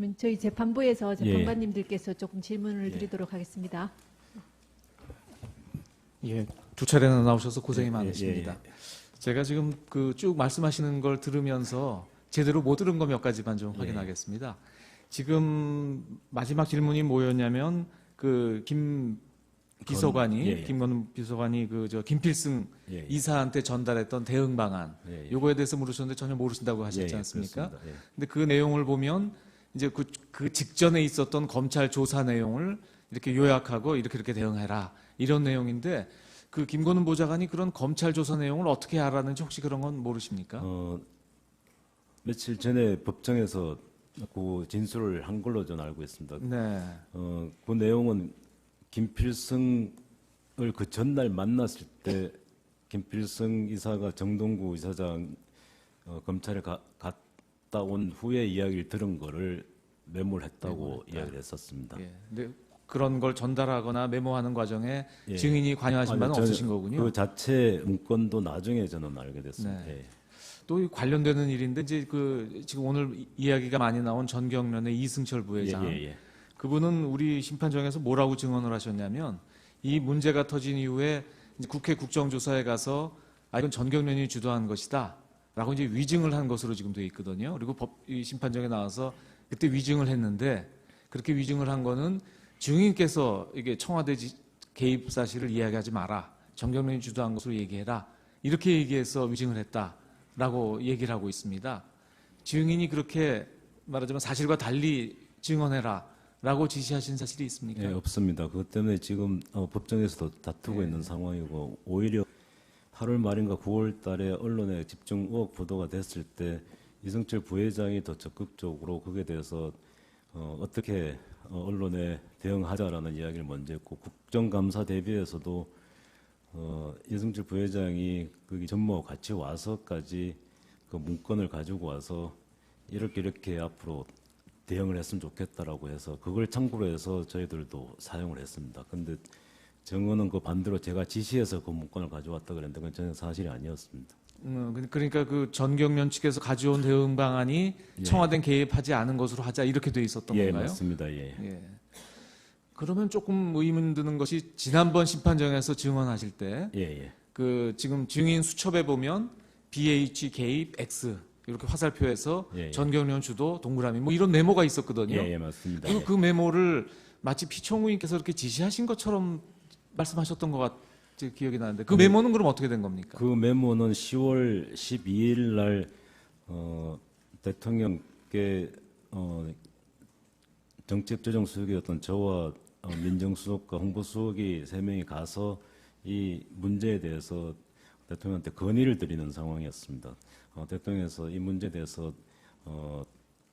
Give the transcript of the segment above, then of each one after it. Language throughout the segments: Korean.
그러면 저희 재판부에서 예. 재판관님들께서 조금 질문을 드리도록 하겠습니다. 예, 두 차례나 나오셔서 고생이 예, 많으십니다. 예, 제가 지금 그 쭉 말씀하시는 걸 들으면서 제대로 못 들은 거 몇 가지만 좀 예. 확인하겠습니다. 지금 마지막 질문이 뭐였냐면 그 김 비서관이 예, 예. 김건우 비서관이 그 저 김필승 예, 예. 이사한테 전달했던 대응 방안 예, 예. 요거에 대해서 물으셨는데 전혀 모르신다고 예, 하셨지 예, 않습니까? 그렇습니다. 예. 근데 그 내용을 보면 이제 그 직전에 있었던 검찰 조사 내용을 이렇게 요약하고 이렇게 대응해라 이런 내용인데 그 김건우 보좌관이 그런 검찰 조사 내용을 어떻게 알았는지 혹시 그런 건 모르십니까? 며칠 전에 법정에서 그 진술을 한 걸로 저는 알고 있습니다. 네. 그 내용은 김필승을 그 전날 만났을 때 김필승 이사가 정동구 이사장 검찰에 갔다 온 후에 이야기를 들은 거를 메모를 했다고 이야기를 했었습니다. 예. 근데 그런 걸 전달하거나 메모하는 과정에 예. 증인이 관여하신 바는 저는 없으신 거군요. 그 자체 문건도 나중에 저는 알게 됐습니다. 네. 예. 또 관련되는 일인데 이제 그 지금 오늘 이야기가 많이 나온 전경련의 이승철 부회장. 예, 예. 그분은 우리 심판정에서 뭐라고 증언을 하셨냐면 이 문제가 터진 이후에 이제 국회 국정조사에 가서 이건 전경련이 주도한 것이다라고 이제 위증을 한 것으로 지금 돼 있거든요. 그리고 이 심판정에 나와서 그때 위증을 했는데 그렇게 위증을 한 거는 증인께서 이게 청와대 개입 사실을 이야기하지 마라. 전경련이 주도한 것으로 얘기해라. 이렇게 얘기해서 위증을 했다라고 얘기를 하고 있습니다. 증인이 그렇게 말하자면 사실과 달리 증언해라. 라고 지시하신 사실이 있습니까? 예, 없습니다. 그것 때문에 지금 법정에서도 다투고 있는 상황이고 오히려 8월 말인가 9월 달에 언론에 집중 의혹 보도가 됐을 때 이승철 부회장이 더 적극적으로 거기에 대해서 어떻게 언론에 대응하자라는 이야기를 먼저 했고 국정감사 대비해서도 이승철 부회장이 거기 전무하고 같이 와서까지 그 문건을 가지고 와서 이렇게 앞으로 대응을 했으면 좋겠다라고 해서 그걸 참고로 해서 저희들도 사용을 했습니다. 근데 정언은 그 반대로 제가 지시해서 그 문건을 가져왔다 그랬는데 그건 전혀 사실이 아니었습니다. 그러니까 그 전경련 측에서 가져온 대응 방안이 예. 청와대는 개입하지 않은 것으로 하자 이렇게 돼 있었던 예, 건가요? 맞습니다. 예. 예. 그러면 조금 의문 드는 것이 지난번 심판정에서 증언하실 때 예, 예. 그 지금 증인 수첩에 보면 BH 개입 X 이렇게 화살표에서 예, 예. 전경련 주도 동그라미 뭐 이런 메모가 있었거든요. 예, 예, 맞습니다. 그리고 예. 그 메모를 마치 피청구인께서 이렇게 지시하신 것처럼 말씀하셨던 것 같이 기억이 나는데 그 메모는 그럼 어떻게 된 겁니까? 그 메모는 10월 12일 날 대통령께 정책조정수석이었던 저와 민정수석과 홍보수석이 3명이 가서 이 문제에 대해서 대통령한테 건의를 드리는 상황이었습니다. 대통령께서 이 문제에 대해서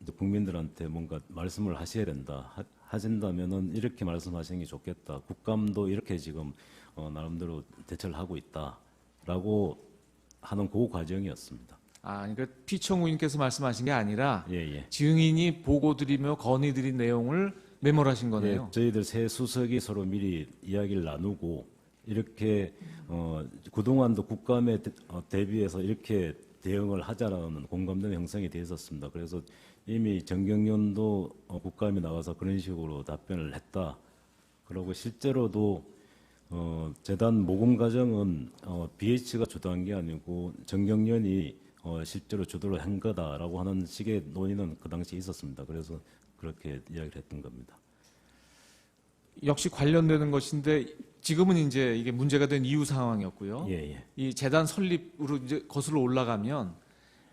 이제 국민들한테 뭔가 말씀을 하셔야 된다. 하신다면은 이렇게 말씀하시는 게 좋겠다. 국감도 이렇게 지금 나름대로 대처를 하고 있다라고 하는 그 과정이었습니다. 그러니까 피청구인께서 말씀하신 게 아니라 예, 예. 증인이 보고드리며 건의드린 내용을 메모를 하신 거네요. 예, 저희들 세 수석이 서로 미리 이야기를 나누고 이렇게 그동안도 국감에 대비해서 이렇게 대응을 하자라는 공감대는 형성이 되어 있었습니다. 그래서 이미 정경련도 국감에 나가서 그런 식으로 답변을 했다. 그리고 실제로도 재단 모금 과정은 BH가 주도한 게 아니고 정경련이 실제로 주도를 한 거다라고 하는 식의 논의는 그 당시에 있었습니다. 그래서 그렇게 이야기를 했던 겁니다. 역시 관련되는 것인데 지금은 이제 이게 문제가 된 이후 상황이었고요. 예, 예. 이 재단 설립으로 이제 거슬러 올라가면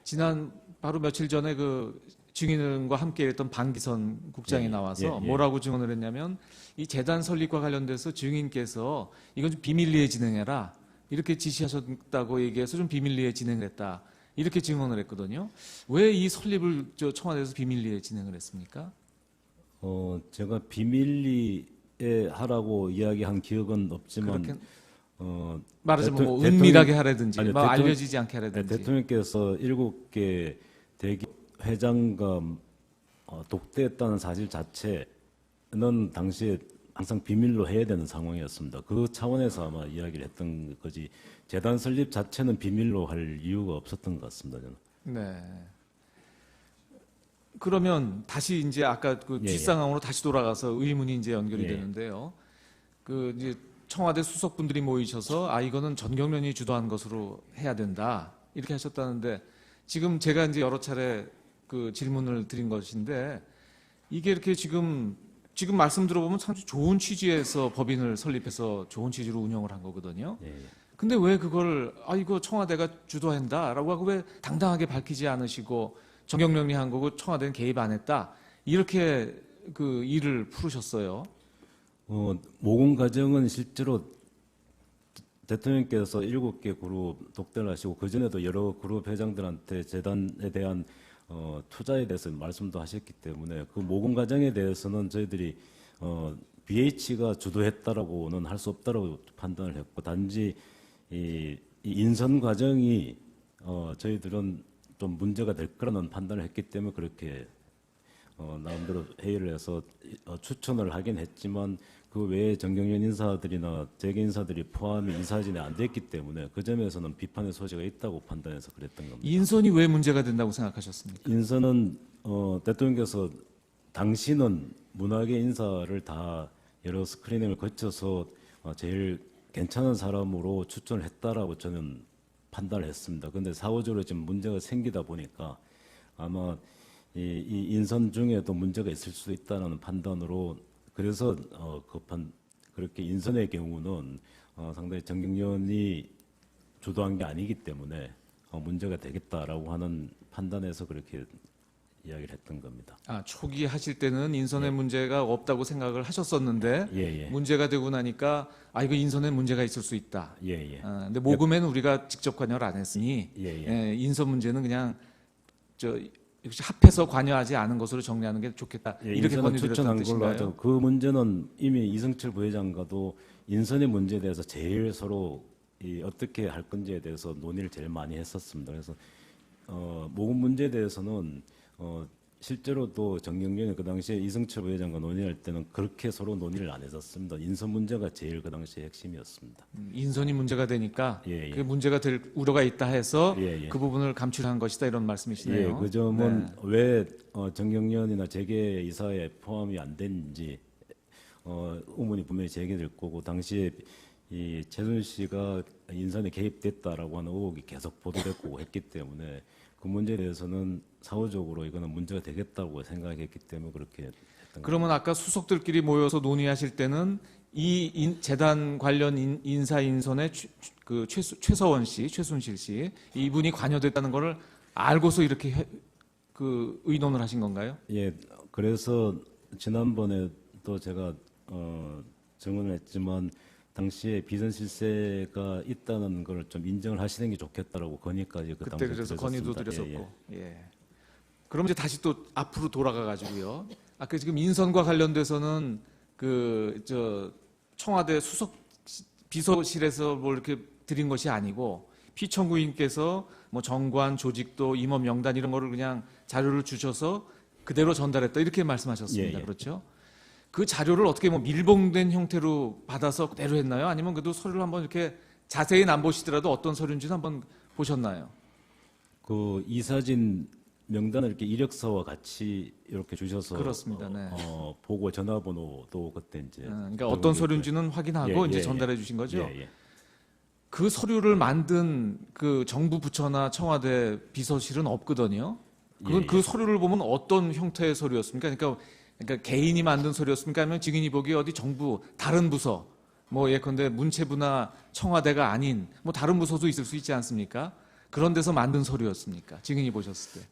지난 바로 며칠 전에 그 증인과 함께 했던 방기선 국장이 예, 나와서 예, 예. 뭐라고 증언을 했냐면 이 재단 설립과 관련돼서 증인께서 이건 좀 비밀리에 진행해라 이렇게 지시하셨다고 얘기해서 좀 비밀리에 진행했다 이렇게 증언을 했거든요. 왜 이 설립을 청와대에서 비밀리에 진행을 했습니까? 제가 비밀리에 하라고 이야기한 기억은 없지만 그렇게 말하자면 뭐 대통령- 은밀하게 하라든지 아니, 뭐 대통령- 알려지지 않게 하라든지 대통령께서 7개 대기업 회장과 독대했다는 사실 자체는 당시에 항상 비밀로 해야 되는 상황이었습니다. 그 차원에서 아마 이야기를 했던 거지 재단 설립 자체는 비밀로 할 이유가 없었던 것 같습니다. 저는. 네. 그러면 다시 이제 아까 그 예, 뒷상황으로 다시 돌아가서 의문이 이제 연결이 예. 되는데요. 그 이제 청와대 수석분들이 모이셔서 이거는 전경련이 주도한 것으로 해야 된다 이렇게 하셨다는데 지금 제가 이제 여러 차례 그 질문을 드린 것인데 이게 이렇게 지금 말씀 들어보면 참 좋은 취지에서 법인을 설립해서 좋은 취지로 운영을 한 거거든요. 예, 예. 근데 왜 그걸 이거 청와대가 주도한다라고 하고 왜 당당하게 밝히지 않으시고 정경련이 한 거고 청와대는 개입 안 했다 이렇게 그 일을 풀으셨어요. 모금 과정은 실제로 대통령께서 7개 그룹 독대를 하시고 그전에도 여러 그룹 회장들한테 재단에 대한 투자에 대해서 말씀도 하셨기 때문에 그 모금 과정에 대해서는 저희들이 BH가 주도했다라고는 할 수 없다라고 판단을 했고 단지 이 인선 과정이 저희들은 좀 문제가 될 거라는 판단을 했기 때문에 그렇게 나름대로 회의를 해서 추천을 하긴 했지만 그 외에 정경련 인사들이나 재계 인사들이 포함이 이 사진에 안 됐기 때문에 그 점에서는 비판의 소지가 있다고 판단해서 그랬던 겁니다. 인선이 왜 문제가 된다고 생각하셨습니까? 인선은 대통령께서 당시는 문화계 인사를 다 여러 스크리닝을 거쳐서 제일 괜찮은 사람으로 추천을 했다라고 저는 판단을 했습니다. 그런데 사후적으로 지금 문제가 생기다 보니까 아마 이 인선 중에도 문제가 있을 수도 있다는 판단으로 그래서 그렇게 인선의 경우는 상당히 정경련이 주도한 게 아니기 때문에 문제가 되겠다라고 하는 판단에서 그렇게 이야기를 했던 겁니다. 초기 하실 때는 인선에 문제가 없다고 생각을 하셨었는데 예, 예. 문제가 되고 나니까 이거 인선에 문제가 있을 수 있다. 예, 예. 근데 모금에는 우리가 직접 관여를 안 했으니 예, 인선 문제는 그냥 역시 합해서 관여하지 않은 것으로 정리하는 게 좋겠다. 예, 이렇게 인선은 추천한 권유드렸다는 걸로 하죠. 뜻인가요? 그 문제는 이미 이승철 부회장과도 인선의 문제에 대해서 제일 서로 어떻게 할 건지에 대해서 논의를 제일 많이 했었습니다. 그래서 모금 문제에 대해서는 실제로도 정경련이 그 당시에 이승철 부회장과 논의할 때는 그렇게 서로 논의를 안 했었습니다. 인선 문제가 제일 그 당시에 핵심이었습니다. 인선이 문제가 되니까 예, 예. 그 문제가 될 우려가 있다 해서 예, 예. 그 부분을 감출한 것이다 이런 말씀이시네요. 예, 그 점은 네. 왜 정경련이나 재계 이사에 포함이 안 됐는지 의문이 분명히 제기될 거고 당시에 이 최순 씨가 인선에 개입됐다라고 하는 의혹이 계속 보도됐고 했기 때문에 그 문제에 대해서는 사후적으로 이거는 문제가 되겠다고 생각했기 때문에 그렇게 했던 겁니다. 그러면 아까 수석들끼리 모여서 논의하실 때는 재단 관련 인사 인선에 최서원 씨, 최순실 씨 이분이 관여됐다는 것을 알고서 이렇게 의논을 하신 건가요? 예, 그래서 지난번에 또 제가 증언을 했지만 당시에 비선 실세가 있다는 걸 좀 인정을 하시는 게 좋겠다라고 건의까지 그 그때 당시에 그래서 드렸었습니다. 건의도 드렸었고. 예, 예. 예. 그럼 이제 다시 또 앞으로 돌아가 가지고요. 아까 지금 인선과 관련돼서는 청와대 수석 비서실에서 뭘 이렇게 드린 것이 아니고 피청구인께서 뭐 정관, 조직도, 임원 명단 이런 거를 그냥 자료를 주셔서 그대로 전달했다 이렇게 말씀하셨습니다. 예, 예. 그렇죠? 그 자료를 어떻게 뭐 밀봉된 형태로 받아서 그대로 했나요? 아니면 그래도 서류를 한번 이렇게 자세히는 안 보시더라도 어떤 서류인지는 한번 보셨나요? 그 이사진 명단을 이렇게 이력서와 같이 이렇게 주셔서 그렇습니다. 네. 보고 전화번호도 그때 이제 그러니까 어떤 서류인지는 확인하고 예, 이제 예, 전달해 주신 거죠? 예, 예. 그 서류를 만든 그 정부 부처나 청와대 비서실은 없거든요. 그건 예, 예. 그 서류를 보면 어떤 형태의 서류였습니까? 그러니까 개인이 만든 서류였습니까? 아니면 증인이 보기에 어디 정부 다른 부서 뭐 예컨대 문체부나 청와대가 아닌 뭐 다른 부서도 있을 수 있지 않습니까? 그런 데서 만든 서류였습니까? 증인이 보셨을 때.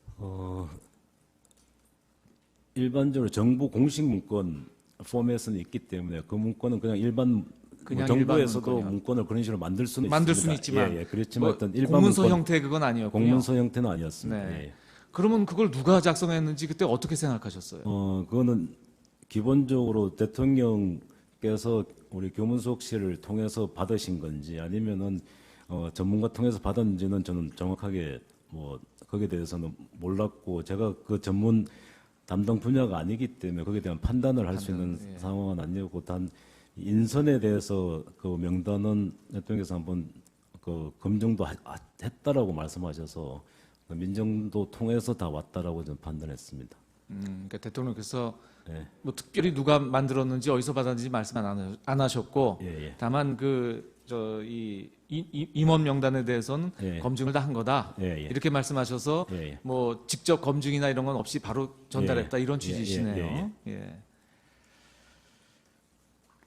일반적으로 정부 공식 문건 포맷은 있기 때문에 그 문건은 그냥 일반 그냥 정부에서도 일반 문건이요. 문건을 그런 식으로 만들 수는 만들 있습니다. 수는 있지만 예, 예. 그렇지만 뭐 어떤 일반 공문서 문건, 형태 그건 아니었군요. 공문서 형태는 아니었습니다. 네. 예. 그러면 그걸 누가 작성했는지 그때 어떻게 생각하셨어요? 그거는 기본적으로 대통령께서 우리 교문수석실을 통해서 받으신 건지 아니면은 전문가 통해서 받았는지는 저는 정확하게 뭐 거기에 대해서는 몰랐고 제가 그 전문 담당 분야가 아니기 때문에 거기에 대한 판단을 할 수 있는 예. 상황은 아니었고 단 인선에 대해서 그 명단은 대통령께서 한번 그 검증도 했다라고 말씀하셔서 민정도 통해서 다 왔다라고 저는 판단했습니다. 그러니까 대통령께서 예, 뭐 특별히 누가 만들었는지 어디서 받았는지 말씀 안 하셨고 예, 예. 다만 이 임원 명단에 대해서는 예. 검증을 다 한 거다. 예, 예. 이렇게 말씀하셔서 예, 예. 뭐 직접 검증이나 이런 건 없이 바로 전달했다 예, 이런 예, 취지시네요. 예, 예.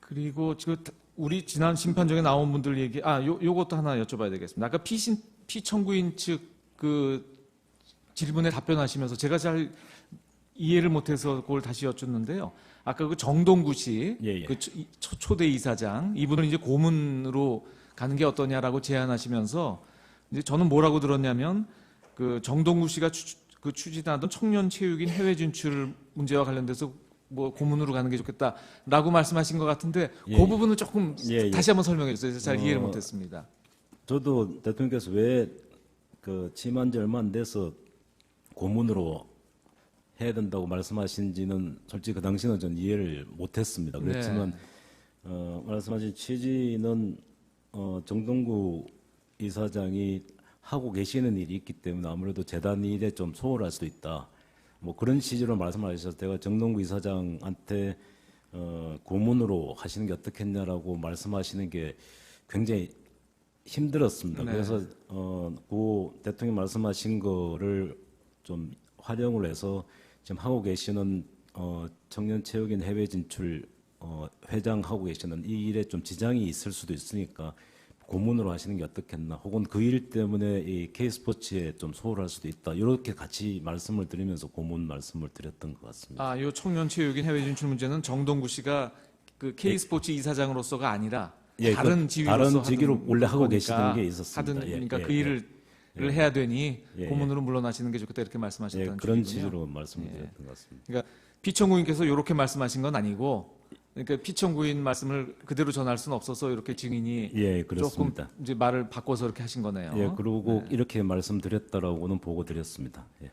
그리고 지금 우리 지난 심판정에 나온 분들 요것도 하나 여쭤봐야 되겠습니다. 아까 피청구인 측 그 질문에 답변하시면서 제가 잘 이해를 못해서 그걸 다시 여쭙는데요. 아까 그 정동구 씨, 예, 예. 그 초대 이사장, 이분을 이제 고문으로 가는 게 어떠냐라고 제안하시면서 이제 저는 뭐라고 들었냐면 그 정동구 씨가 추진하던 청년 체육인 해외 진출 문제와 관련돼서 뭐 고문으로 가는 게 좋겠다라고 말씀하신 것 같은데 예, 그 부분을 조금 예, 예. 다시 한번 설명해 주세요. 잘 이해를 어, 못했습니다. 저도 대통령께서 왜 그 취임한 지 얼마 안 돼서 고문으로 해야 된다고 말씀하신지는 솔직히 그 당시는 전 이해를 못했습니다. 그렇지만 말씀하신 취지는 정동구 이사장이 하고 계시는 일이 있기 때문에 아무래도 재단 일에 좀 소홀할 수도 있다. 뭐 그런 취지로 말씀하셔서 제가 정동구 이사장한테 고문으로 하시는 게 어떻겠냐라고 말씀하시는 게 굉장히 힘들었습니다. 네. 그래서 그 대통령 말씀하신 거를 좀 활용을 해서 지금 하고 계시는 청년 체육인 해외 진출 회장하고 계시는 이 일에 좀 지장이 있을 수도 있으니까 고문으로 하시는 게 어떻겠나, 혹은 그 일 때문에 이 K스포츠에 좀 소홀할 수도 있다. 이렇게 같이 말씀을 드리면서 고문 말씀을 드렸던 것 같습니다. 요 청년 체육인 해외 진출 문제는 정동구 씨가 그 K스포츠 이사장으로서가 아니라 예, 다른 그 지위로서 다른 직위로 하던 원래 하고 거니까 계시던 게 있었습니다. 하던 예, 그러니까 예, 그 일을 예. 해야 되니 예, 예. 고문으로 물러나시는 게 좋겠다 이렇게 예, 말씀하셨던 그런 취지군요. 취지로 말씀을 드렸던 것 같습니다. 그러니까 피청구인께서 이렇게 말씀하신 건 아니고, 그러니까 피청구인 말씀을 그대로 전할 수는 없어서 이렇게 증인이 예, 조금 그렇습니다. 이제 말을 바꿔서 이렇게 하신 거네요. 예, 그리고 이렇게 말씀드렸다라고는 보고 드렸습니다. 예.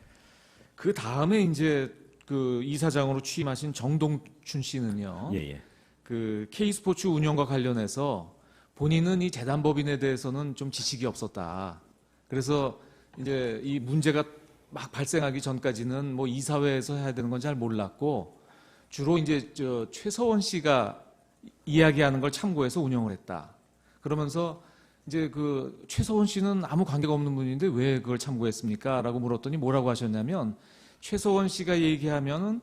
그 다음에 이제 그 이사장으로 취임하신 정동춘 씨는요. 예, 예. 그 K스포츠 운영과 관련해서 본인은 이 재단법인에 대해서는 좀 지식이 없었다. 그래서 이제 이 문제가 막 발생하기 전까지는 뭐 이사회에서 해야 되는 건 잘 몰랐고 주로 이제 최서원 씨가 이야기하는 걸 참고해서 운영을 했다. 그러면서 이제 그 최서원 씨는 아무 관계가 없는 분인데 왜 그걸 참고했습니까? 라고 물었더니 뭐라고 하셨냐면 최서원 씨가 얘기하면은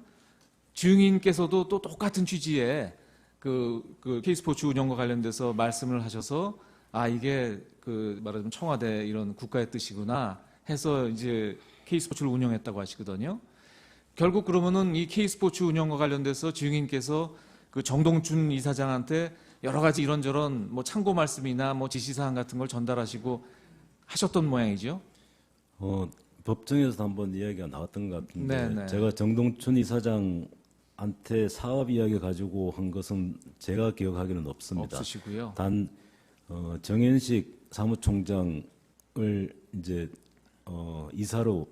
증인께서도 또 똑같은 취지의 그 K스포츠 운영과 관련돼서 말씀을 하셔서 이게 그 말하자면 청와대 이런 국가의 뜻이구나 해서 이제 K스포츠를 운영했다고 하시거든요. 결국 그러면은 이 K스포츠 운영과 관련돼서 증인께서 그 정동춘 이사장한테 여러 가지 이런저런 뭐 참고 말씀이나 뭐 지시사항 같은 걸 전달하시고 하셨던 모양이죠. 법정에서 한번 이야기가 나왔던 것 같은데 네, 네. 제가 정동춘 이사장한테 사업 이야기 가지고 한 것은 제가 기억하기는 없습니다. 없으시고요. 단 정현식 사무총장을 이제 이사로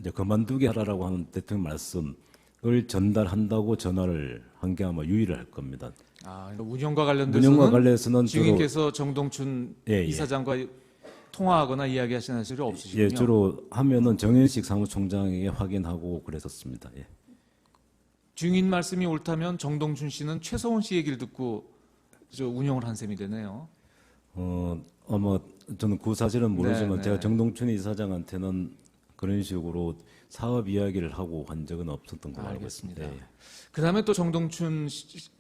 이제 그만두게 하라고 하는 대통령 말씀을 전달한다고 전화를 한 게 아마 유일할 겁니다. 그러니까 운영과 관련돼서는 운영과 관련해서는 주로 증인께서 정동춘 예, 예. 이사장과 통화하거나 이야기하시는 사실이 없으시군요. 예, 주로 하면은 정현식 사무총장에게 확인하고 그랬었습니다. 예. 증인 말씀이 옳다면 정동춘 씨는 최서원 씨 얘기를 듣고 운영을 한 셈이 되네요. 아마 저는 그 사실은 모르지만 네, 제가 네. 정동춘 이사장한테는 그런 식으로 사업 이야기를 하고 한 적은 없었던 걸로 알고 있습니다. 알겠습니다. 예. 그다음에 또 정동춘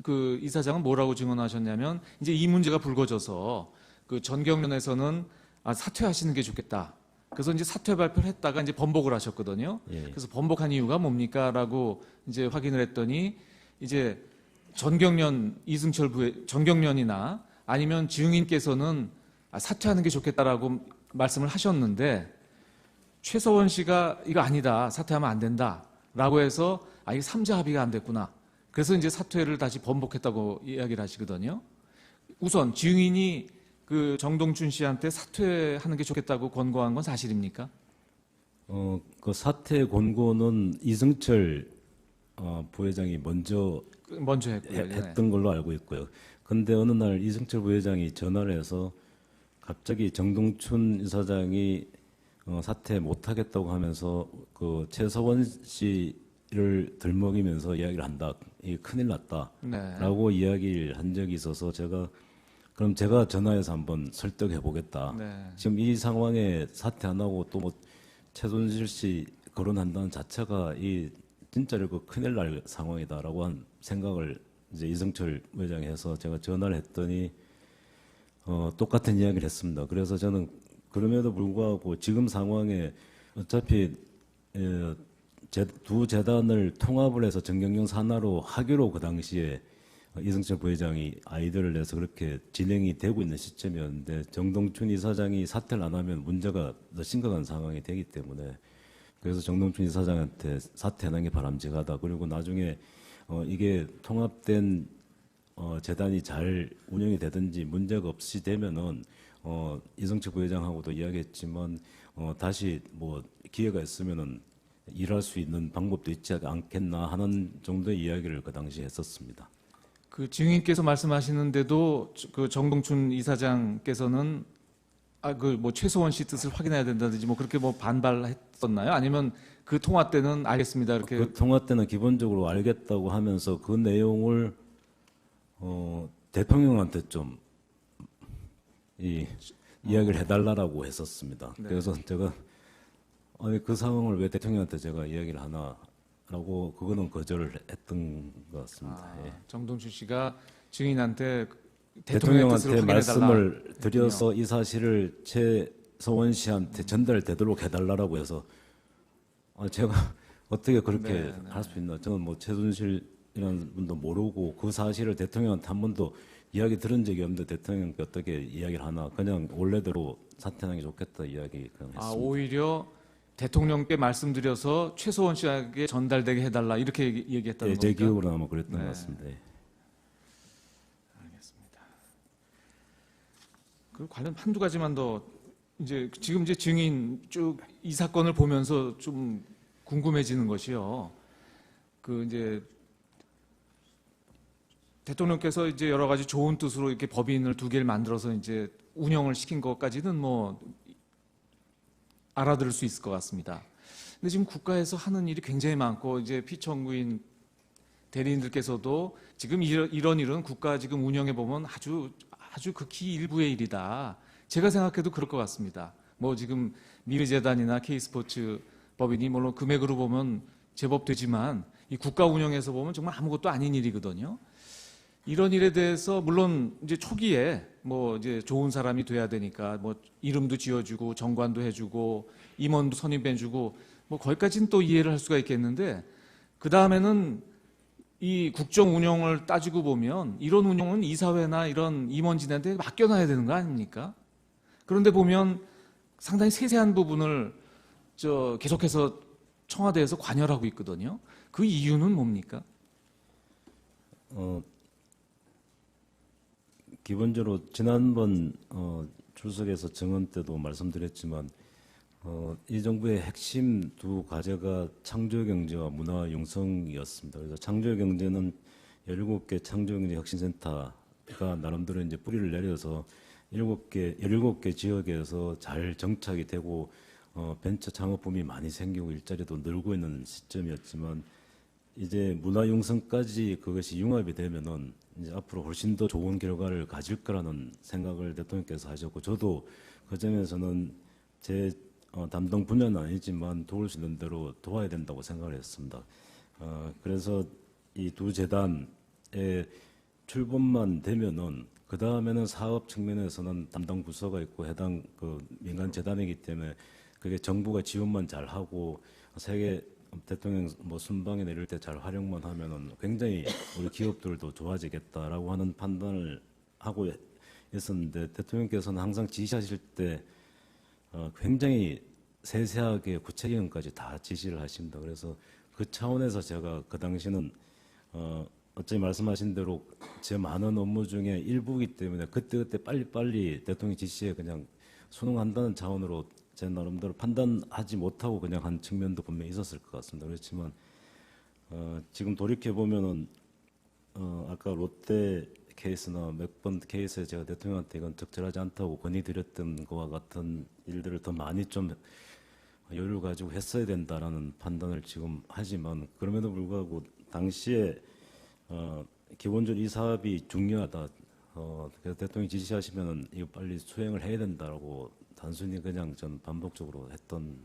그 이사장은 뭐라고 증언하셨냐면 이제 이 문제가 불거져서 그 전경련에서는 사퇴하시는 게 좋겠다. 그래서 이제 사퇴 발표를 했다가 이제 번복을 하셨거든요. 예. 그래서 번복한 이유가 뭡니까라고 이제 확인을 했더니 이제 전경련이나 아니면 증인께서는 사퇴하는 게 좋겠다라고 말씀을 하셨는데 최서원 씨가 이거 아니다. 사퇴하면 안 된다라고 해서 이게 삼자 합의가 안 됐구나. 그래서 이제 사퇴를 다시 번복했다고 이야기를 하시거든요. 우선 증인이 그 정동춘 씨한테 사퇴하는 게 좋겠다고 권고한 건 사실입니까? 그 사퇴 권고는 이승철 부회장이 먼저 했고요. 네. 했던 걸로 알고 있고요. 근데 어느 날 이승철 부회장이 전화를 해서 갑자기 정동춘 이사장이 사퇴 못하겠다고 하면서 그 최서원 씨를 들먹이면서 이야기를 한다. 이 큰일 났다라고 이야기를 한 적이 있어서 그럼 제가 전화해서 한번 설득해 보겠다. 지금 이 상황에 사퇴 안 하고 또 뭐 최순실 씨 거론한다는 자체가 이 진짜로 그 큰일 날 상황이다라고 한 생각을 이제 이성철 회장이 해서 제가 전화를 했더니 똑같은 이야기를 했습니다. 그래서 저는 그럼에도 불구하고 지금 상황에 어차피 두 재단을 통합을 해서 정경영 산하로 하기로 그 당시에 이성철 부회장이 아이디어를 내서 그렇게 진행이 되고 있는 시점이었는데 정동춘 이사장이 사퇴를 안 하면 문제가 더 심각한 상황이 되기 때문에 그래서 정동춘 이사장한테 사퇴하는 게 바람직하다. 그리고 나중에 이게 통합된 재단이 잘 운영이 되든지 문제가 없이 되면은 이성철 부회장하고도 이야기했지만 다시 뭐 기회가 있으면은 일할 수 있는 방법도 있지 않겠나 하는 정도의 이야기를 그 당시에 했었습니다. 그 증인께서 말씀하시는데도 그 정동춘 이사장께서는 그 뭐 최소원 씨 뜻을 확인해야 된다든지 뭐 그렇게 뭐 반발했었나요? 아니면 그 통화 때는 알겠습니다 이렇게 그 통화 때는 기본적으로 알겠다고 하면서 그 내용을 대통령한테 좀 이야기를 해달라고 했었습니다. 그래서 제가 아니 그 상황을 왜 대통령한테 제가 이야기를 하나라고 그거는 거절을 했던 것 같습니다. 예. 정동춘 씨가 증인한테 대통령의 뜻을 대통령한테 확인해달라. 말씀을 드려서 이 사실을 최서원 씨한테 전달되도록 해달라고 해서 제가 어떻게 그렇게 할 수 있나? 저는 뭐 최순실이라는 분도 모르고 그 사실을 대통령한테 한 번도 이야기 들은 적이 없는데 대통령께 어떻게 이야기를 하나? 그냥 원래대로 사퇴하는 게 좋겠다 이야기 그냥 했습니다. 오히려 대통령께 말씀드려서 최소원 씨에게 전달되게 해달라 이렇게 얘기했다는 겁니까? 제 기억으로 아마 그랬던 것 같습니다. 예. 알겠습니다. 그 관련 한두 가지만 더 지금 이제 증인 쭉 이 사건을 보면서 좀 궁금해지는 것이요. 그 이제 대통령께서 이제 여러 가지 좋은 뜻으로 이렇게 법인을 2개를 만들어서 이제 운영을 시킨 것까지는 뭐 알아들을 수 있을 것 같습니다. 근데 지금 국가에서 하는 일이 굉장히 많고 이제 피청구인 대리인들께서도 지금 이런 일은 국가 지금 운영해 보면 아주 극히 일부의 일이다. 제가 생각해도 그럴 것 같습니다. 뭐 지금 미르재단이나 K스포츠 법인이 물론 금액으로 보면 제법 되지만 이 국가 운영에서 보면 정말 아무것도 아닌 일이거든요. 이런 일에 대해서 물론 이제 초기에 뭐 이제 좋은 사람이 돼야 되니까 뭐 이름도 지어주고 정관도 해주고 임원도 선임해주고 뭐 거기까지는 또 이해를 할 수가 있겠는데 그 다음에는 이 국정 운영을 따지고 보면 이런 운영은 이사회나 이런 임원진한테 맡겨놔야 되는 거 아닙니까? 그런데 보면 상당히 세세한 부분을 계속해서 청와대에서 관여를 하고 있거든요. 그 이유는 뭡니까? 기본적으로 지난번 출석에서 증언 때도 말씀드렸지만 이 정부의 핵심 두 과제가 창조경제와 문화융성이었습니다. 그래서 창조경제는 17개 창조경제 혁신센터가 나름대로 이제 뿌리를 내려서 17개 지역에서 잘 정착이 되고 벤처 창업붐이 많이 생기고 일자리도 늘고 있는 시점이었지만 이제 문화융성까지 그것이 융합이 되면은 이제 앞으로 훨씬 더 좋은 결과를 가질 거라는 생각을 대통령께서 하셨고 저도 그 점에서는 제 담당 분야는 아니지만 도울 수 있는 대로 도와야 된다고 생각을 했습니다. 그래서 이 두 재단의 출범만 되면은 그 다음에는 사업 측면에서는 담당 부서가 있고 해당 그 민간 재단이기 때문에 그게 정부가 지원만 잘 하고 세계 대통령 뭐 순방이나 이럴 때 잘 활용만 하면은 굉장히 우리 기업들도 좋아지겠다라고 하는 판단을 하고 있었는데 대통령께서는 항상 지시하실 때 굉장히 세세하게 구체적인까지 다 지시를 하십니다. 그래서 그 차원에서 제가 그 당시는 어차피 말씀하신 대로 제 많은 업무 중에 일부이기 때문에 그때그때 빨리빨리 대통령 지시에 그냥 순응한다는 차원으로 제 나름대로 판단하지 못하고 그냥 한 측면도 분명히 있었을 것 같습니다. 그렇지만 지금 돌이켜 보면은 아까 롯데 케이스나 몇 번 케이스에 제가 대통령한테 이건 적절하지 않다고 건의드렸던 것과 같은 일들을 더 많이 좀 여유를 가지고 했어야 된다라는 판단을 지금 하지만 그럼에도 불구하고 당시에 기본적으로 이 사업이 중요하다. 그래서 대통령이 지시하시면은 이거 빨리 수행을 해야 된다라고 단순히 그냥 전 반복적으로 했던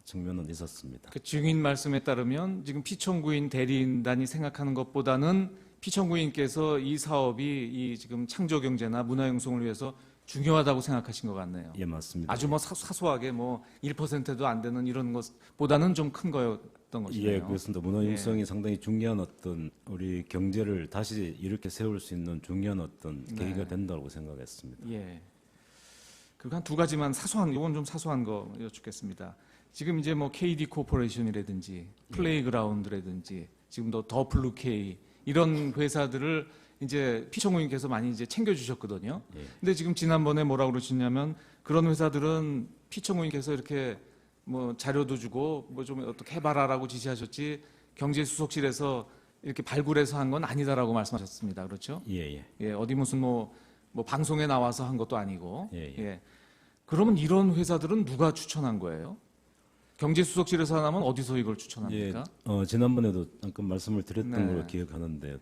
측면은 있었습니다. 그 증인 말씀에 따르면 지금 피청구인 대리인단이 생각하는 것보다는 피청구인께서 이 사업이 이 지금 창조경제나 문화융성을 위해서 중요하다고 생각하신 것 같네요. 예, 맞습니다. 아주 뭐 사소하게 뭐 1%도 안 되는 이런 것보다는 좀 큰 거였던 것이네요. 예, 그렇습니다. 문화융성이 상당히 중요한 어떤 우리 경제를 다시 이렇게 세울 수 있는 중요한 어떤 계기가 된다고 생각했습니다. 예. 그리고 한 두 가지만 사소한, 이건 좀 사소한 거 여쭙겠습니다. 지금 이제 뭐 KD 코퍼레이션이라든지 플레이그라운드라든지 지금도 더 블루 K 이런 회사들을 이제 피청구인께서 많이 이제 챙겨주셨거든요. 예. 근데 지금 지난번에 뭐라고 그러셨냐면 그런 회사들은 피청구인께서 이렇게 뭐 자료도 주고 뭐 좀 어떻게 해봐라라고 지시하셨지 경제수석실에서 이렇게 발굴해서 한 건 아니다라고 말씀하셨습니다. 그렇죠? 예, 예. 예, 어디 무슨 뭐 방송에 나와서 한 것도 아니고. 예, 예. 예. 그러면 이런 회사들은 누가 추천한 거예요? 경제수석실에서 하나면 어디서 이걸 추천합니까? 예, 지난번에도 잠깐 말씀을 드렸던 네. 걸로 기억하는데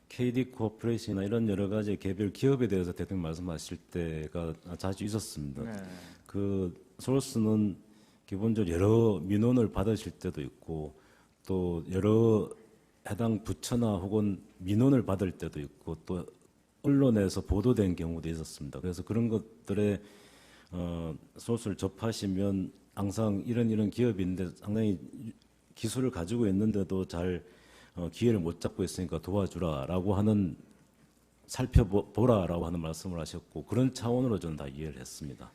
KD 코퍼레이션이나 이런 여러 가지 개별 기업에 대해서 대통령 말씀하실 때가 자주 있었습니다. 네. 그 소스는 기본적으로 여러 민원을 받으실 때도 있고 또 여러 해당 부처나 혹은 민원을 받을 때도 있고 또 언론에서 보도된 경우도 있었습니다. 그래서 그런 것들에 소스를 접하시면 항상 이런 기업인데 상당히 기술을 가지고 있는데도 잘 기회를 못 잡고 있으니까 도와주라라고 하는 살펴보라라고 하는 말씀을 하셨고 그런 차원으로 저는 다 이해를 했습니다.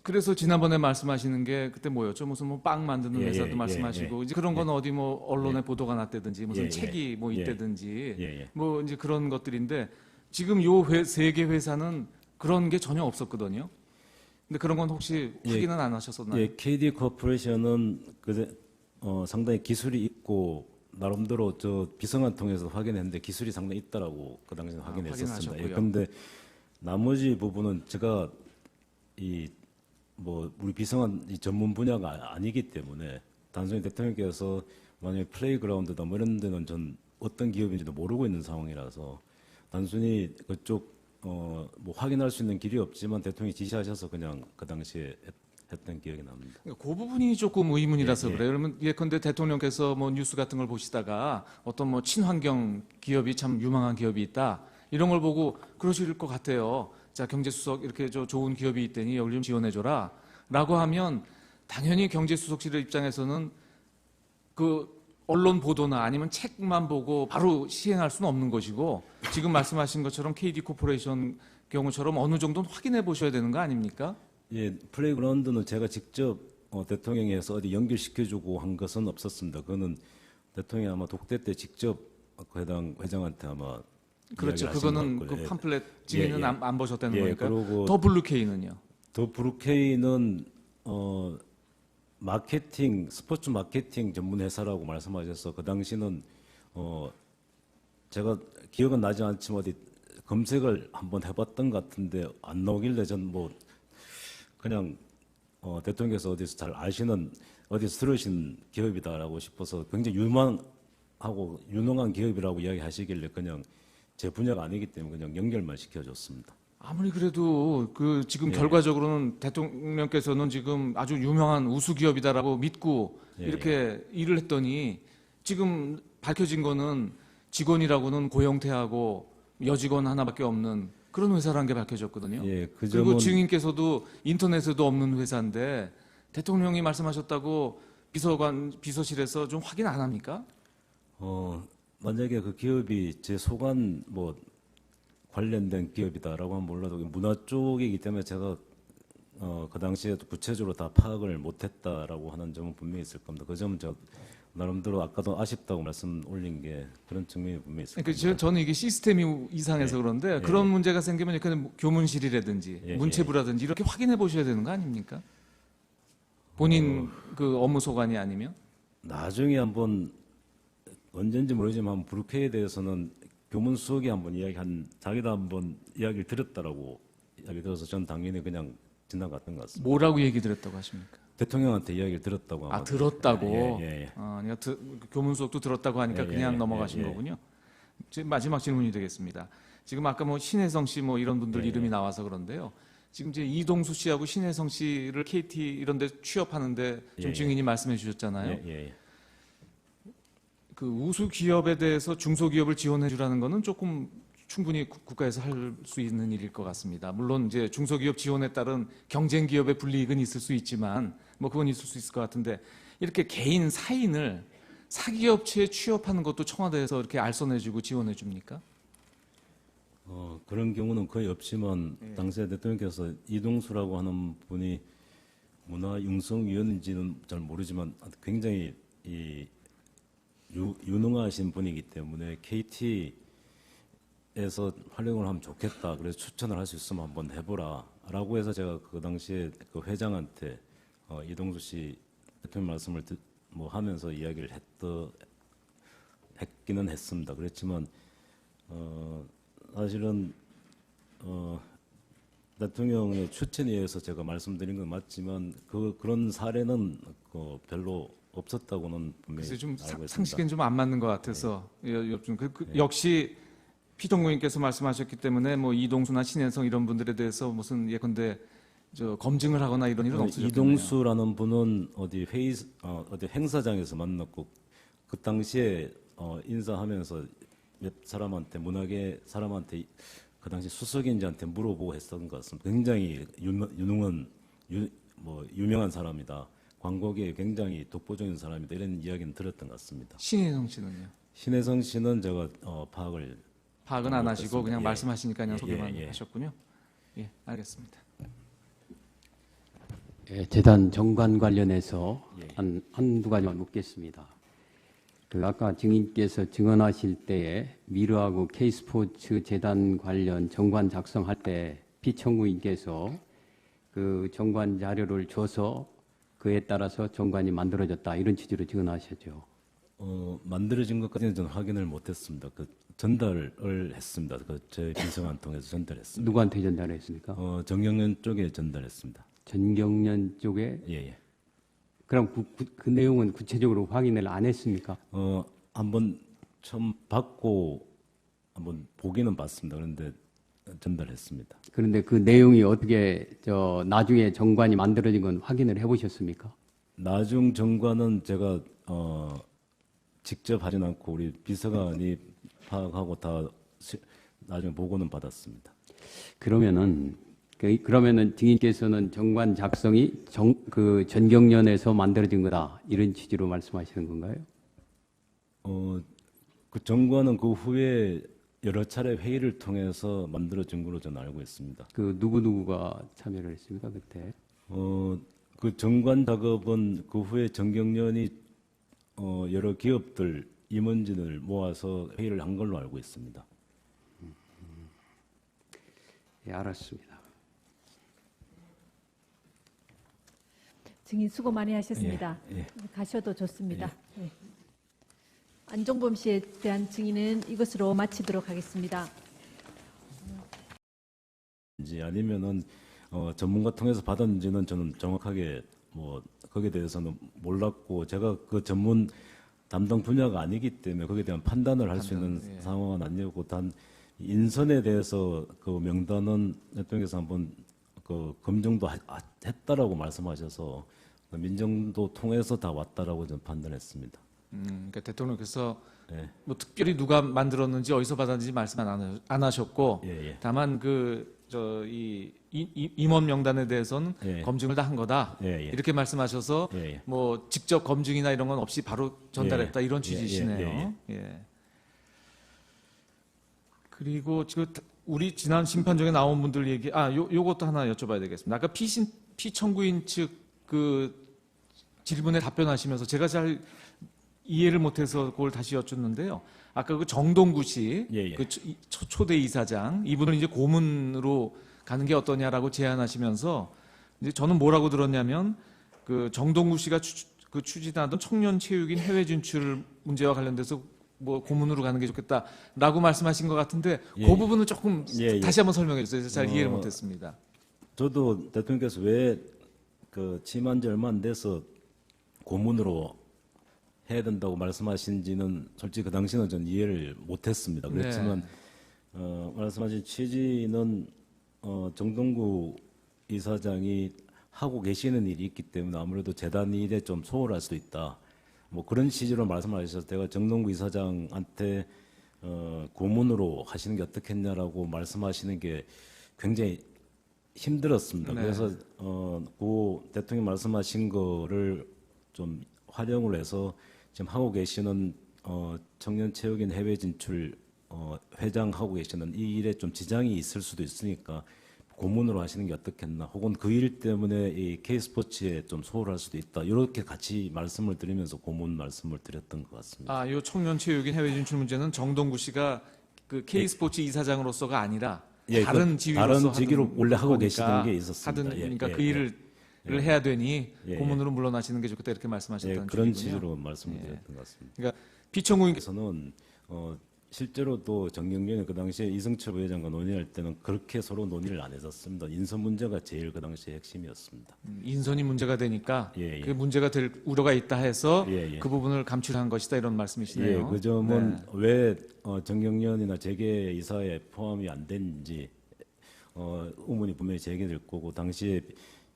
그래서 지난번에 말씀하시는 게 그때 뭐였죠? 무슨 뭐 빵 만드는 예, 회사도 예, 말씀하시고 예, 이제 그런 건 어디 뭐 언론에 예. 보도가 났다든지 무슨 예, 예. 책이 뭐 예. 있다든지 예, 예. 뭐 이제 그런 것들인데 지금 요 세 개 회사는 그런 게 전혀 없었거든요. 근데 그런 건 혹시 예. 확인은 안 하셨었나요? 예, KD 코퍼레이션은 상당히 기술이 있고 나름대로 저 비서관 통해서 확인했는데 기술이 상당히 있다라고 그 당시에 확인했었습니다. 확인하셨고요. 그런데 나머지 부분은 제가 우리 비서관 이 전문 분야가 아니기 때문에 단순히 대통령께서 만약에 플레이그라운드다 뭐 이런 데는 전 어떤 기업인지도 모르고 있는 상황이라서 단순히 그쪽 뭐 확인할 수 있는 길이 없지만 대통령이 지시하셔서 그냥 그 당시에 했던 기억이 납니다. 그러니까 그 부분이 조금 의문이라서 예, 예. 그래요. 그러면 예컨대 대통령께서 뭐 뉴스 같은 걸 보시다가 어떤 뭐 친환경 기업이 참 유망한 기업이 있다 이런 걸 보고 그러실 것 같아요. 자 경제수석 이렇게 저 좋은 기업이 있다니 여기 좀 지원해줘라라고 하면 당연히 경제수석실의 입장에서는 그 언론 보도나 아니면 책만 보고 바로 시행할 수는 없는 것이고 지금 말씀하신 것처럼 KD 코퍼레이션 경우처럼 어느 정도는 확인해 보셔야 되는 거 아닙니까? 예, 플레이그라운드는 제가 직접 대통령에서 어디 연결시켜주고 한 것은 없었습니다. 그거는 대통령이 아마 독대 때 직접 그 해당 회장한테 아마 그렇죠. 이야기를 하신 그거는 것 그 같고요. 팜플렛 증인은 예, 예. 안 보셨다는 예, 거니까. 그리고 더 블루케이는요. 더 브루케이는 마케팅 스포츠 마케팅 전문 회사라고 말씀하셔서 그 당시는 제가 기억은 나지 않지만 어디 검색을 한번 해봤던 것 같은데 안 나오길래 전 뭐 그냥 대통령께서 어디서 잘 아시는 어디서 들으신 기업이다라고 싶어서 굉장히 유망하고 유능한 기업이라고 이야기하시길래 그냥 제 분야가 아니기 때문에 그냥 연결만 시켜줬습니다. 아무리 그래도 그 지금 예. 결과적으로는 대통령께서는 지금 아주 유명한 우수 기업이다라고 믿고 예, 이렇게 일을 했더니 지금 밝혀진 거는 직원이라고는 고영태하고 여직원 하나밖에 없는 그런 회사라는 게 밝혀졌거든요. 예, 그 그리고 점은 증인께서도 인터넷에도 없는 회사인데 대통령이 말씀하셨다고 비서실에서 좀 확인 안 합니까? 만약에 그 기업이 제 소관 뭐 관련된 기업이다라고 하면 몰라도 문화 쪽이기 때문에 제가 그 당시에도 구체적으로 다 파악을 못했다라고 하는 점은 분명히 있을 겁니다. 그 점은 제가 나름대로 아까도 아쉽다고 말씀 올린 게 그런 측면이 분명히 있을 겁니다. 그러니까 저는 이게 시스템이 이상해서 그런데 그런 문제가 생기면 그냥 교문실이라든지 예, 문체부라든지 이렇게 확인해 보셔야 되는 거 아닙니까? 본인 그 업무 소관이 아니면? 나중에 한번 언젠지 모르지만 브루케에 대해서는 교문 수석이 한번 자기도 한번 이야기를 들었다라고 이야기 들어서 전 당연히 그냥 지나갔던 것 같습니다. 뭐라고 얘기 드렸다고 하십니까? 대통령한테 이야기를 들었다고 아, 아마. 들었다고. 예, 예, 예. 그러니까 교문 수업도 들었다고 하니까 예, 그냥 예, 넘어가신 예, 예. 거군요. 지금 마지막 질문이 되겠습니다. 지금 아까 뭐 신혜성 씨 뭐 이런 분들 예, 이름이 예. 나와서 그런데요. 지금 이제 이동수 씨하고 신혜성 씨를 KT 이런 데 취업하는데 좀 예, 예. 증인이 말씀해 주셨잖아요. 예, 예, 예. 그 우수 기업에 대해서 중소기업을 지원해 주라는 거는 조금 충분히 국가에서 할 수 있는 일일 것 같습니다. 물론 이제 중소기업 지원에 따른 경쟁 기업의 불이익은 있을 수 있지만 뭐 그건 있을 수 있을 것 같은데 이렇게 개인 사인을 사기업체에 취업하는 것도 청와대에서 이렇게 알선해주고 지원해 줍니까? 그런 경우는 거의 없지만 예. 당시에 대통령께서 이동수라고 하는 분이 문화융성위원인지는 잘 모르지만 굉장히 유능하신 분이기 때문에 KT에서 활용을 하면 좋겠다. 그래서 추천을 할 수 있으면 한번 해보라라고 해서 제가 그 당시에 그 회장한테 이동수 씨 대통령 말씀을 하면서 이야기를 했기는 했습니다. 그렇지만 사실은 대통령의 추천에 의해서 제가 말씀드린 건 맞지만 그런 사례는 별로 없었다고는 분명히 그래서 좀 알고 있습니다. 상식엔 좀 안 맞는 것 같아서 역시 피정부님께서 말씀하셨기 때문에 뭐 이동수나 신혜성 이런 분들에 대해서 무슨 예컨대 검증을 하거나 이런 일은 없으셨겠네요. 이동수라는 분은 어디 행사장에서 만났고 그 당시에 인사하면서 몇 사람한테 문화계 사람한테 그 당시 수석인지한테 물어보고 했던 것 같습니다. 굉장히 유명한 사람이다. 광고계에 굉장히 독보적인 사람이다. 이런 이야기는 들었던 것 같습니다. 신혜성 씨는요? 신혜성 씨는 제가 파악은 안 하시고 그냥 예. 말씀하시니까 그냥 예, 소개만 예. 하셨군요. 예, 알겠습니다. 예, 재단 정관 관련해서 예. 한두 가지만 묻겠습니다. 아까 증인께서 증언하실 때에 미르하고 K스포츠 재단 관련 정관 작성할 때 피청구인께서 그 정관 자료를 줘서 그에 따라서 정관이 만들어졌다 이런 취지로 증언하셨죠. 만들어진 것까지는 저는 확인을 못했습니다. 전달을 했습니다. 제 비서관 통해서 전달했습니다. 누구한테 전달했습니까? 정경련 쪽에 전달했습니다. 전경련 쪽에. 예. 그럼 그 내용은 구체적으로 확인을 안 했습니까? 한번 처음 받고 한번 보기는 봤습니다. 그런데 전달했습니다. 그런데 그 내용이 어떻게 나중에 정관이 만들어진 건 확인을 해보셨습니까? 나중 정관은 제가 직접 하진 않고 우리 비서관이 파악하고 다 나중에 보고는 받았습니다. 그러면은 증인께서는 정관 작성이 그 전경련에서 만들어진 거다 이런 취지로 말씀하시는 건가요? 그 정관은 그 후에 여러 차례 회의를 통해서 만들어진 걸로 저는 알고 있습니다. 그 누구가 참여를 했습니까 그때? 그 정관 작업은 그 후에 정경련이 여러 기업들 임원진을 모아서 회의를 한 걸로 알고 있습니다. 예, 알았습니다. 증인 수고 많이 하셨습니다. 예. 가셔도 좋습니다. 예. 안종범 씨에 대한 증인은 이것으로 마치도록 하겠습니다. 아니면은 전문가 통해서 받았는지는 저는 정확하게 거기에 대해서는 몰랐고 제가 그 전문 담당 분야가 아니기 때문에 거기에 대한 판단을 할 수 있는 예. 상황은 아니었고 단 인선에 대해서 그 명단은 대통령께서 한번 그 검증도 했다라고 말씀하셔서 그 민정도 통해서 다 왔다라고 저는 판단했습니다. 그러니까 대통령께서 예. 뭐 특별히 누가 만들었는지 어디서 받았는지 말씀 안 하셨고 예. 다만 임원 명단에 대해서는 예. 검증을 다 한 거다 예. 이렇게 말씀하셔서 예. 뭐 직접 검증이나 이런 건 없이 바로 전달했다 예. 이런 취지시네요. 예. 예. 그리고 지금 우리 지난 심판정에 나온 분들 얘기 요것도 하나 여쭤봐야 되겠습니다. 아까 피청구인 측 그 질문에 답변하시면서 제가 잘 이해를 못해서 그걸 다시 여쭙는데요. 아까 그 정동구 씨, 예. 그 초대 이사장, 이분을 이제 고문으로 가는 게 어떠냐라고 제안하시면서 이제 저는 뭐라고 들었냐면 그 정동구 씨가 추진하던 청년 체육인 해외 진출 문제와 관련돼서 뭐 고문으로 가는 게 좋겠다라고 말씀하신 것 같은데 예. 그 부분은 조금 예. 다시 한번 설명해 주세요. 잘 이해를 못했습니다. 저도 대통령께서 왜 그 취임한 지 얼마 안 돼서 고문으로 해야 된다고 말씀하신지는 솔직히 그 당시는 전 이해를 못했습니다. 그렇지만 말씀하신 취지는 정동구 이사장이 하고 계시는 일이 있기 때문에 아무래도 재단 일에 좀 소홀할 수도 있다. 뭐 그런 취지로 말씀하셔서 제가 정동구 이사장한테 고문으로 하시는 게 어떻겠냐라고 말씀하시는 게 굉장히 힘들었습니다. 네. 그래서 그 대통령 말씀하신 거를 좀 활용을 해서 지금 하고 계시는 청년체육인 해외 진출 회장하고 계시는 이 일에 좀 지장이 있을 수도 있으니까 고문으로 하시는 게 어떻겠나, 혹은 그 일 때문에 이 K스포츠에 좀 소홀할 수도 있다, 이렇게 같이 말씀을 드리면서 고문 말씀을 드렸던 것 같습니다. 아, 요 청년 체육인 해외 진출 문제는 정동구 씨가 그 K스포츠 이사장으로서가 아니라 예, 다른 그 지위로서 다른 직위로 하던 원래 하고 거니까 계시던 게 있었습니다. 하던 예, 그러니까 예, 그 일을 예. 해야 되니 예, 고문으로 물러나시는 게 좋겠다 이렇게 예, 말씀하셨다는 그런 취지군요. 취지로 말씀을 드렸던 것 같습니다. 그러니까 피청구인 그래서는 실제로 또 정경련이 그 당시에 이승철 부회장과 논의할 때는 그렇게 서로 논의를 안 했었습니다. 인선 문제가 제일 그 당시에 핵심이었습니다. 인선이 문제가 되니까 예, 예. 그 문제가 될 우려가 있다 해서 예, 예. 그 부분을 감출한 것이다 이런 말씀이시네요. 예, 그 점은 네. 왜 정경련이나 재계 이사에 포함이 안 됐는지 의문이 분명히 제기될 거고, 당시에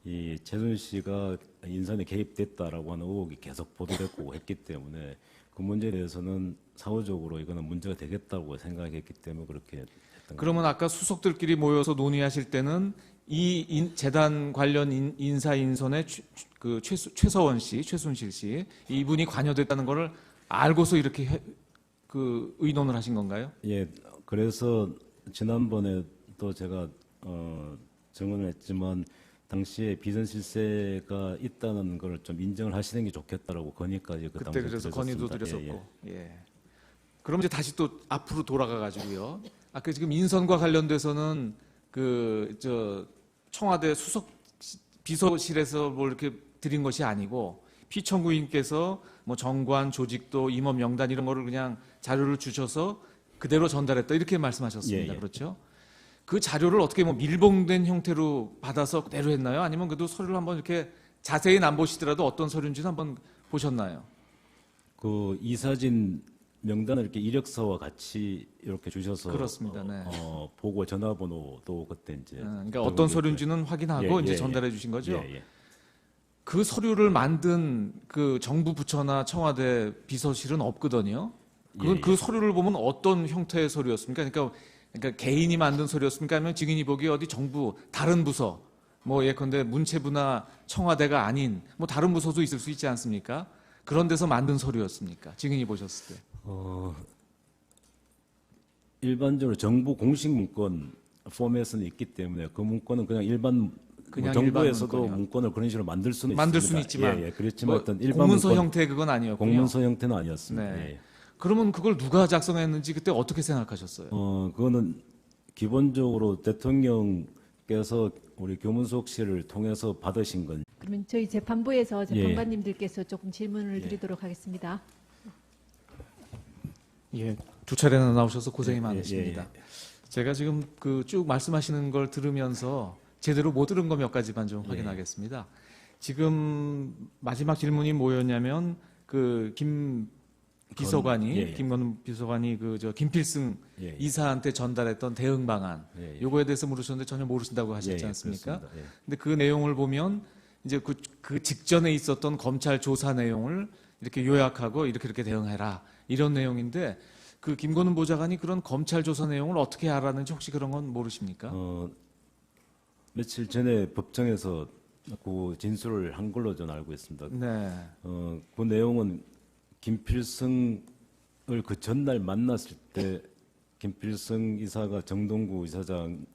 이 최순 씨가 인선에 개입됐다라고 하는 의혹이 계속 보도됐고 했기 때문에 그 문제에 대해서는 사후적으로 이거는 문제가 되겠다고 생각했기 때문에 그렇게 했던 그러면 아까 수석들끼리 모여서 논의하실 때는 이 재단 관련 인사 인선에 최서원 씨, 최순실 씨 이분이 관여됐다는 것을 알고서 이렇게 그 의논을 하신 건가요? 예, 그래서 지난번에 또 제가 증언을 했지만 당시에 비선실세가 있다는 걸 좀 인정을 하시는 게 좋겠다라고 건의까지 그 그때 당시에 그래서 건의도 드렸었습니다. 드렸었고. 예, 예. 예. 그럼 이제 다시 또 앞으로 돌아가 가지고요. 아까 지금 인선과 관련돼서는 청와대 수석 비서실에서 뭘 이렇게 드린 것이 아니고 피청구인께서 뭐 정관, 조직도, 임원 명단 이런 거를 그냥 자료를 주셔서 그대로 전달했다 이렇게 말씀하셨습니다. 예, 예. 그렇죠? 그 자료를 어떻게 뭐 밀봉된 형태로 받아서 그대로 했나요? 아니면 그래도 서류를 한번 이렇게 자세히는 안 보시더라도 어떤 서류인지는 한번 보셨나요? 그 이사진 명단을 이렇게 이력서와 같이 이렇게 주셔서 그렇습니다. 네. 보고 전화번호도 그때 이제 그러니까 어떤 서류인지는 확인하고 예, 이제 예, 전달해 주신 거죠. 예, 예. 그 서류를 만든 그 정부 부처나 청와대 비서실은 없거든요. 예, 그 서류를 보면 어떤 형태의 서류였습니까? 그러니까 개인이 만든 서류였습니까? 아니면 증인이 보기에 어디 정부 다른 부서 뭐 예컨대 문체부나 청와대가 아닌 뭐 다른 부서도 있을 수 있지 않습니까? 그런 데서 만든 서류였습니까? 증인이 보셨을 때. 일반적으로 정부 공식 문건 포맷은 있기 때문에 그 문건은 그냥 일반 그냥 정부에서도 일반 문건이요. 문건을 그런 식으로 만들 수는 수는 있지만 예, 그렇지만 뭐 어떤 일반 공문서 문건, 형태 그건 아니었군요. 공문서 형태는 아니었습니다. 네. 예. 그러면 그걸 누가 작성했는지 그때 어떻게 생각하셨어요? 그거는 기본적으로 대통령께서 우리 교문속실을 통해서 받으신 건 그러면 저희 재판부에서 예. 재판관님들께서 조금 질문을 드리도록 하겠습니다. 예, 두 차례나 나오셔서 고생이 예, 많으십니다. 예, 제가 지금 그 쭉 말씀하시는 걸 들으면서 제대로 못 들은 거 몇 가지만 좀 예. 확인하겠습니다. 지금 마지막 질문이 뭐였냐면 그 김 비서관이 예, 예. 김건우 비서관이 김필승 예, 예. 이사한테 전달했던 대응 방안 예, 예. 요거에 대해서 물으셨는데 전혀 모르신다고 하셨지 예, 예, 않습니까? 그렇습니다. 예. 근데 그 내용을 보면 이제 그 직전에 있었던 검찰 조사 내용을 이렇게 요약하고 이렇게 대응해라 이런 내용인데 그 김건우 보좌관이 그런 검찰 조사 내용을 어떻게 알았는지 혹시 그런 건 모르십니까? 며칠 전에 법정에서 그 진술을 한 걸로 저는 알고 있습니다. 네. 그 내용은 김필승을 그 전날 만났을 때 김필승 이사가 정동구 이사장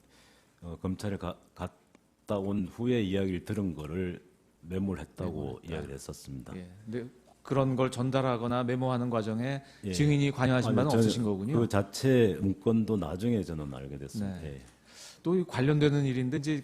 검찰에 갔다 온 후에 이야기를 들은 거를 메모를 했다고 이야기를 했었습니다. 예. 근데 그런 걸 전달하거나 메모하는 과정에 예. 증인이 관여하신 아니, 바는 저는 없으신 거군요. 그 자체 문건도 나중에 저는 알게 됐습니다. 네. 예. 또 관련되는 일인데 이제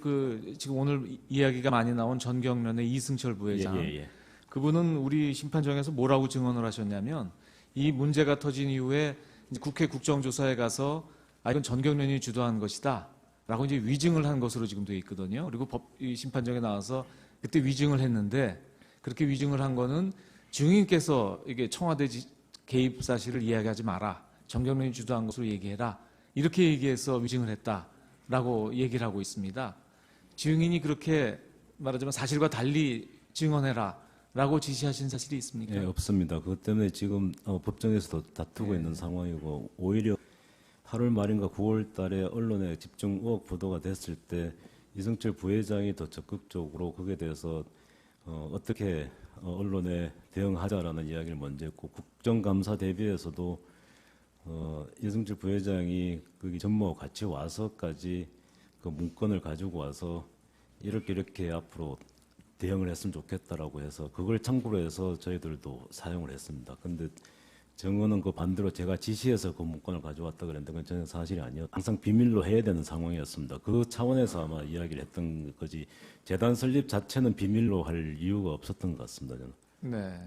지금 오늘 이야기가 많이 나온 전경련의 이승철 부회장. 예. 그분은 우리 심판정에서 뭐라고 증언을 하셨냐면 이 문제가 터진 이후에 이제 국회 국정조사에 가서 이건 전경련이 주도한 것이다라고 이제 위증을 한 것으로 지금 돼 있거든요. 그리고 이 심판정에 나와서 그때 위증을 했는데 그렇게 위증을 한 거는 증인께서 이게 청와대 개입 사실을 이야기하지 마라. 정경련이 주도한 것으로 얘기해라. 이렇게 얘기해서 위증을 했다라고 얘기를 하고 있습니다. 증인이 그렇게 말하자면 사실과 달리 증언해라라고 지시하신 사실이 있습니까? 예, 없습니다. 그것 때문에 지금 법정에서도 다투고 있는 상황이고 오히려 8월 말인가 9월 달에 언론에 집중 의혹 보도가 됐을 때 이승철 부회장이 더 적극적으로 거기에 대해서 어떻게 언론에 대응하자라는 이야기를 먼저 했고 국정감사 대비해서도 이승철 부회장이 거기 전무하고 같이 와서까지 그 문건을 가지고 와서 이렇게 앞으로 대응을 했으면 좋겠다라고 해서 그걸 참고로 해서 저희들도 사용을 했습니다. 근데 정언은 그 반대로 제가 지시해서 그 문건을 가져왔다 그랬는데 그건 전혀 사실이 아니었고 항상 비밀로 해야 되는 상황이었습니다. 그 차원에서 아마 이야기를 했던 거지 재단 설립 자체는 비밀로 할 이유가 없었던 것 같습니다. 저는. 네.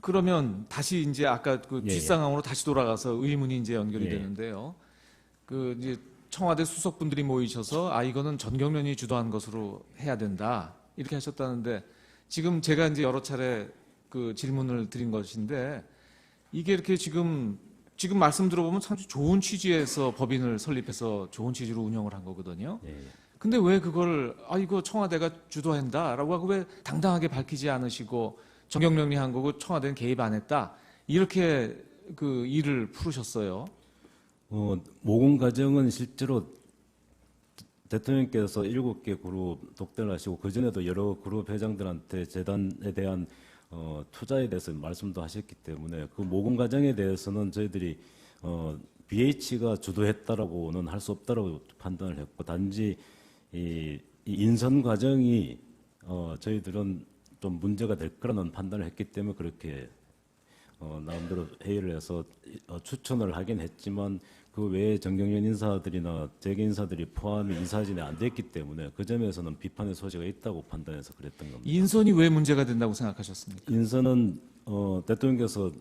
그러면 다시 이제 아까 그 예, 뒷상황으로 다시 돌아가서 의문이 이제 연결이 예. 되는데요. 그 이제 청와대 수석분들이 모이셔서 이거는 전경련이 주도한 것으로 해야 된다 이렇게 하셨다는데 지금 제가 이제 여러 차례 그 질문을 드린 것인데 이게 이렇게 지금 말씀 들어보면 참 좋은 취지에서 법인을 설립해서 좋은 취지로 운영을 한 거거든요. 예, 예. 근데 왜 그걸 이거 청와대가 주도한다라고 하고 왜 당당하게 밝히지 않으시고 정경련이 한 거고 청와대는 개입 안 했다 이렇게 그 일을 풀으셨어요. 모금 과정은 실제로 대통령께서 7개 그룹 독대를 하시고 그전에도 여러 그룹 회장들한테 재단에 대한 투자에 대해서 말씀도 하셨기 때문에 그 모금 과정에 대해서는 저희들이 BH가 주도했다라고는 할 수 없다라고 판단을 했고 단지 이 인선 과정이 저희들은 좀 문제가 될 거라는 판단을 했기 때문에 그렇게 나름대로 회의를 해서 추천을 하긴 했지만 그 외에 정경련 인사들이나 재계 인사들이 포함이 인사진에 안 됐기 때문에 그 점에서는 비판의 소지가 있다고 판단해서 그랬던 겁니다. 인선이 왜 문제가 된다고 생각하셨습니까? 인선은 대통령께서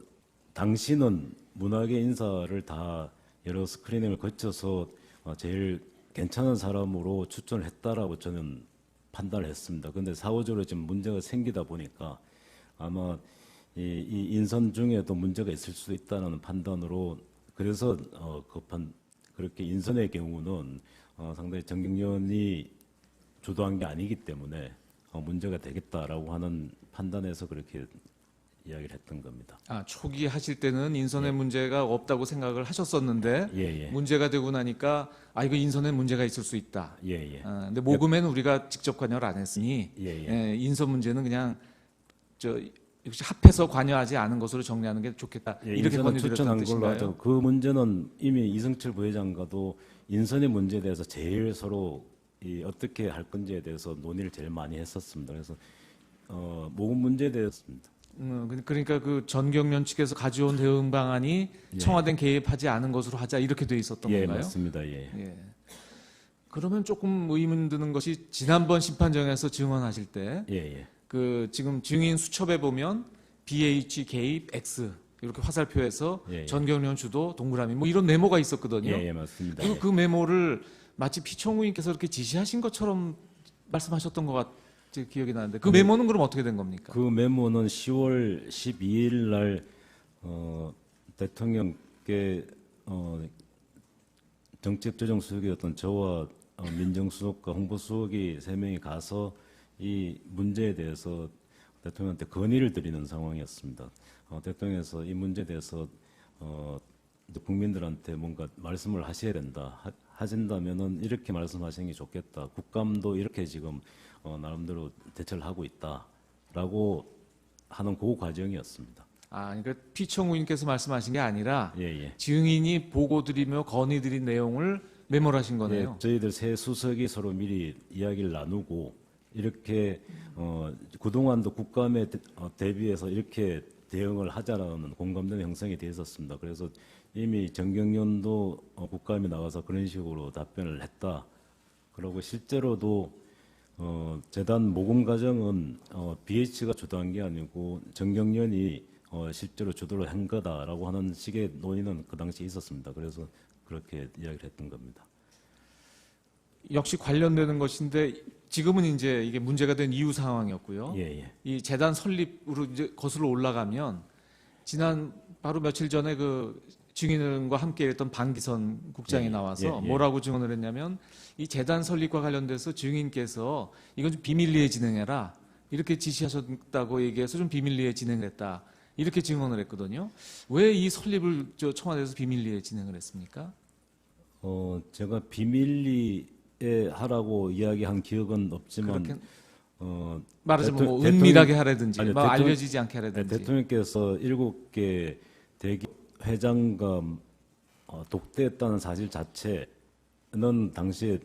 당시는 문화계 인사를 다 여러 스크리닝을 거쳐서 제일 괜찮은 사람으로 추천을 했다라고 저는 판단을 했습니다. 그런데 사후적으로 지금 문제가 생기다 보니까 아마 이 인선 중에도 문제가 있을 수도 있다는 판단으로 그래서 그렇게 인선의 경우는 상당히 정경련이 주도한 게 아니기 때문에 문제가 되겠다라고 하는 판단에서 그렇게 이야기를 했던 겁니다. 초기 하실 때는 인선에 문제가 없다고 생각을 하셨었는데 예. 문제가 되고 나니까 이거 인선에 문제가 있을 수 있다. 예. 근데 모금에는 우리가 직접 관여를 안 했으니 예. 인선 문제는 그냥 역시 합해서 관여하지 않은 것으로 정리하는 게 좋겠다. 이렇게 인선은 건의드렸던 추천한 걸로 뜻인가요? 하죠. 그 문제는 이미 이승철 부회장과도 인선의 문제에 대해서 제일 서로 어떻게 할 건지에 대해서 논의를 제일 많이 했었습니다. 그래서 모금 문제에 대해서입니다. 그러니까 그 전경련 측에서 가져온 대응 방안이 청와대는 개입하지 않은 것으로 하자 이렇게 돼 있었던 예, 건가요? 맞습니다. 예. 그러면 조금 의문 드는 것이 지난번 심판정에서 증언하실 때 예. 그 지금 증인 수첩에 보면 BH 개입 X 이렇게 화살표에서 예. 전경련 주도 동그라미 뭐 이런 메모가 있었거든요. 예, 맞습니다. 그리고 그 메모를 마치 피청구인께서 이렇게 지시하신 것처럼 말씀하셨던 것 같은 기억이 나는데 그 메모는 그럼 어떻게 된 겁니까? 그 메모는 10월 12일 날 대통령께 정책조정수석이었던 저와 민정수석과 홍보수석이 3명이 가서 이 문제에 대해서 대통령한테 건의를 드리는 상황이었습니다. 대통령께서 이 문제에 대해서 국민들한테 뭔가 말씀을 하셔야 된다. 하신다면은 이렇게 말씀하시는 게 좋겠다. 국감도 이렇게 지금 나름대로 대처를 하고 있다라고 하는 그 과정이었습니다. 그러니까 피청구인께서 말씀하신 게 아니라 예. 증인이 보고드리며 건의드린 내용을 메모를 하신 거네요. 예, 저희들 세 수석이 서로 미리 이야기를 나누고 이렇게 그동안도 국감에 대비해서 이렇게 대응을 하자라는 공감대는 형성이 되어 있었습니다. 그래서 이미 정경련도 국감에 나가서 그런 식으로 답변을 했다. 그리고 실제로도 재단 모금 과정은 BH가 주도한 게 아니고 정경련이 실제로 주도를 한 거다라고 하는 식의 논의는 그 당시에 있었습니다. 그래서 그렇게 이야기를 했던 겁니다. 역시 관련되는 것인데 지금은 이제 이게 문제가 된 이후 상황이었고요. 예, 예. 이 재단 설립으로 이제 거슬러 올라가면 지난 바로 며칠 전에 그 증인과 함께 했던 방기선 국장이 예, 나와서 예, 예. 뭐라고 증언을 했냐면 이 재단 설립과 관련돼서 증인께서 이건 좀 비밀리에 진행해라 이렇게 지시하셨다고 얘기해서 좀 비밀리에 진행을 했다 이렇게 증언을 했거든요. 왜 이 설립을 청와대에서 비밀리에 진행을 했습니까? 제가 비밀리에 하라고 이야기한 기억은 없지만 그렇게 어, 말하자면 뭐 대통령- 은밀하게 하라든지 아니요, 뭐 대통령- 알려지지 않게 하라든지. 대통령께서 7개 대기업 회장과 독대했다는 사실 자체는 당시에